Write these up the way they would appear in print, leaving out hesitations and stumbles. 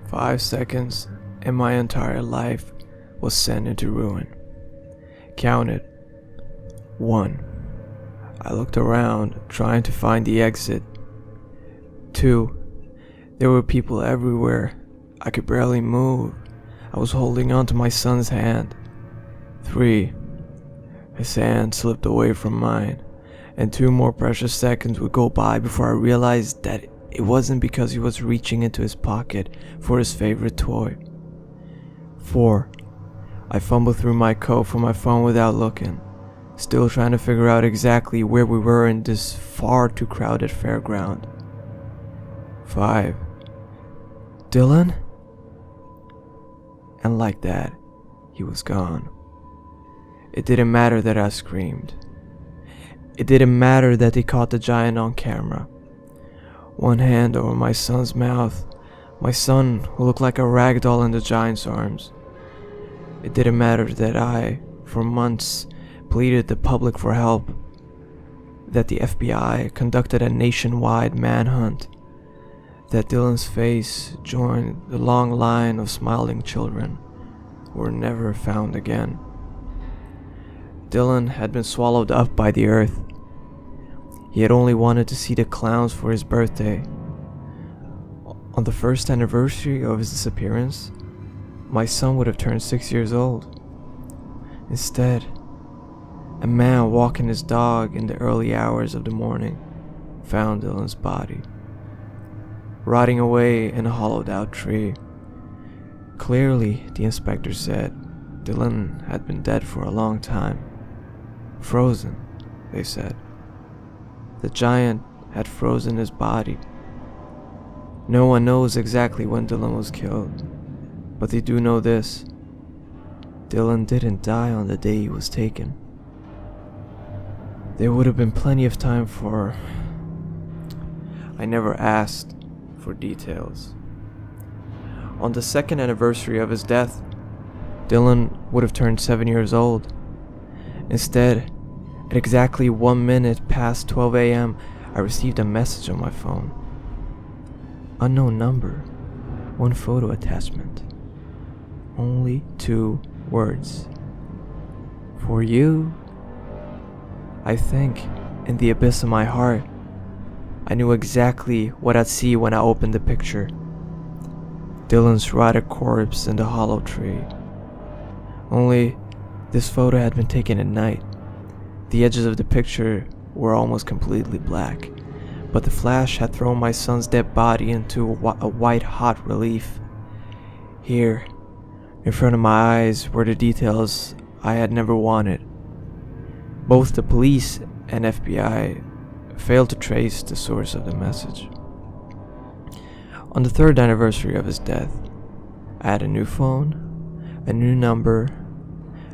5 seconds, and my entire life was sent into ruin. Counted. 1. I looked around, trying to find the exit. 2. There were people everywhere. I could barely move. I was holding on to my son's hand. 3. His hand slipped away from mine, and 2 more precious seconds would go by before I realized that it wasn't because he was reaching into his pocket for his favorite toy. 4. I fumbled through my coat for my phone without looking, still trying to figure out exactly where we were in this far too crowded fairground. 5. Dylan? And like that, he was gone. It didn't matter that I screamed. It didn't matter that they caught the giant on camera. One hand over my son's mouth, my son who looked like a rag doll in the giant's arms. It didn't matter that I, for months, pleaded the public for help, that the FBI conducted a nationwide manhunt, that Dylan's face joined the long line of smiling children who were never found again. Dylan had been swallowed up by the earth. He had only wanted to see the clowns for his birthday. On the first anniversary of his disappearance, my son would have turned 6 years old. Instead, a man walking his dog in the early hours of the morning found Dylan's body, rotting away in a hollowed-out tree. Clearly, the inspector said, Dylan had been dead for a long time. Frozen, they said. The giant had frozen his body. No one knows exactly when Dylan was killed, but they do know this. Dylan didn't die on the day he was taken. There would have been plenty of time for... I never asked for details. On the second anniversary of his death, Dylan would have turned 7 years old. Instead, at exactly 1 minute past 12 a.m., I received a message on my phone. Unknown number, 1 photo attachment. Only 2 words. For you? I think, in the abyss of my heart, I knew exactly what I'd see when I opened the picture. Dylan's rotted corpse in the hollow tree. Only, this photo had been taken at night. The edges of the picture were almost completely black, but the flash had thrown my son's dead body into a white-hot relief. Here, in front of my eyes, were the details I had never wanted. Both the police and FBI failed to trace the source of the message. On the 3rd anniversary of his death, I had a new phone, a new number,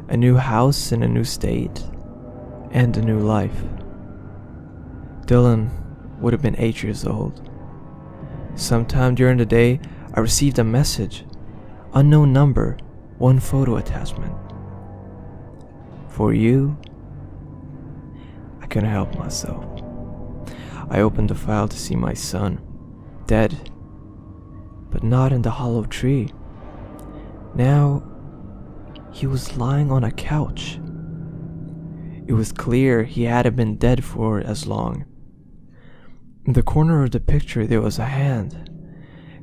a new house in a new state, and a new life. Dylan would have been 8 years old. Sometime during the day, I received a message. Unknown number, 1 photo attachment. For you? I couldn't help myself. I opened the file to see my son, dead, but not in the hollow tree. Now, he was lying on a couch. It was clear he hadn't been dead for as long. In the corner of the picture there was a hand,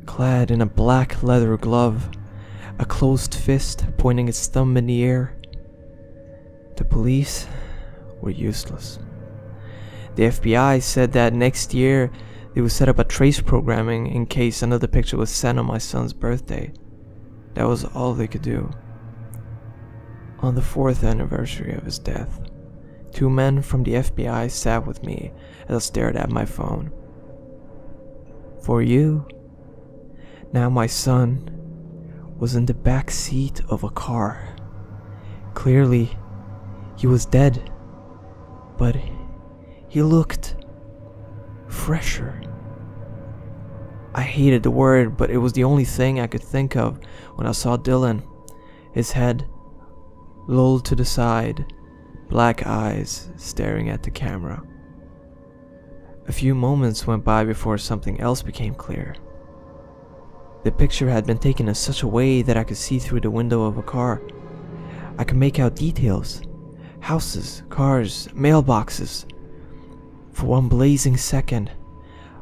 clad in a black leather glove, a closed fist pointing its thumb in the air. The police were useless. The FBI said that next year they would set up a trace programming in case another picture was sent on my son's birthday. That was all they could do. On the 4th anniversary of his death, 2 men from the FBI sat with me as I stared at my phone. For you? Now my son was in the back seat of a car. Clearly, he was dead, but he looked fresher. I hated the word, but it was the only thing I could think of when I saw Dylan, his head lolled to the side, black eyes staring at the camera. A few moments went by before something else became clear. The picture had been taken in such a way that I could see through the window of a car. I could make out details: houses, cars, mailboxes. For one blazing second,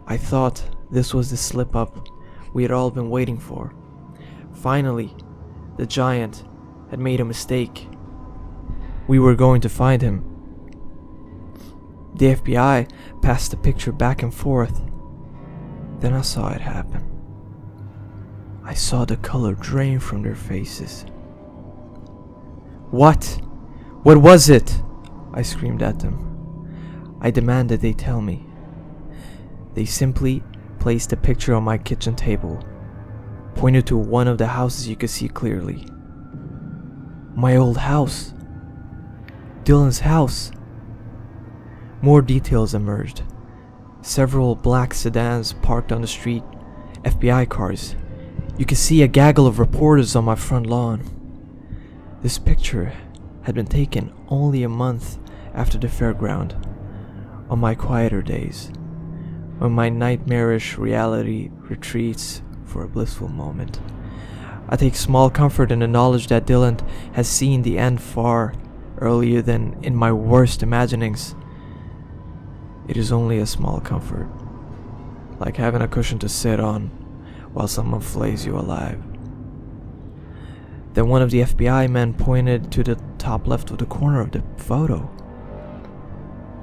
I thought this was the slip-up we had all been waiting for. Finally, the giant had made a mistake. We were going to find him. The FBI passed the picture back and forth. Then I saw it happen. I saw the color drain from their faces. What? What was it? I screamed at them. I demanded they tell me. They simply placed a picture on my kitchen table, pointed to one of the houses you could see clearly. My old house. Dylan's house. More details emerged. Several black sedans parked on the street, FBI cars. You could see a gaggle of reporters on my front lawn. This picture had been taken only a month after the fairground, on my quieter days, when my nightmarish reality retreats for a blissful moment. I take small comfort in the knowledge that Dylan has seen the end far earlier than in my worst imaginings. It is only a small comfort, like having a cushion to sit on while someone flays you alive. Then one of the FBI men pointed to the top left of the corner of the photo.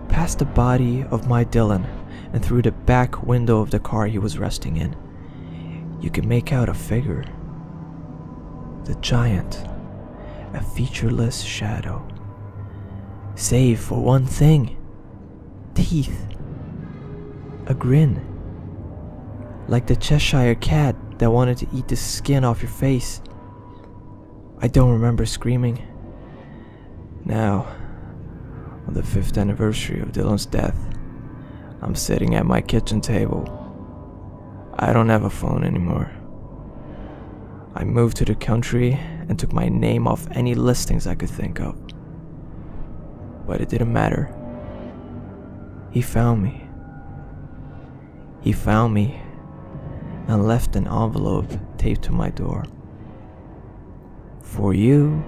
Past the body of my Dylan and through the back window of the car he was resting in, you could make out a figure. The giant, a featureless shadow. Save for one thing: teeth. A grin. Like the Cheshire cat that wanted to eat the skin off your face. I don't remember screaming. Now, on the 5th anniversary of Dylan's death, I'm sitting at my kitchen table. I don't have a phone anymore. I moved to the country and took my name off any listings I could think of. But it didn't matter. He found me. He found me and left an envelope taped to my door. For you,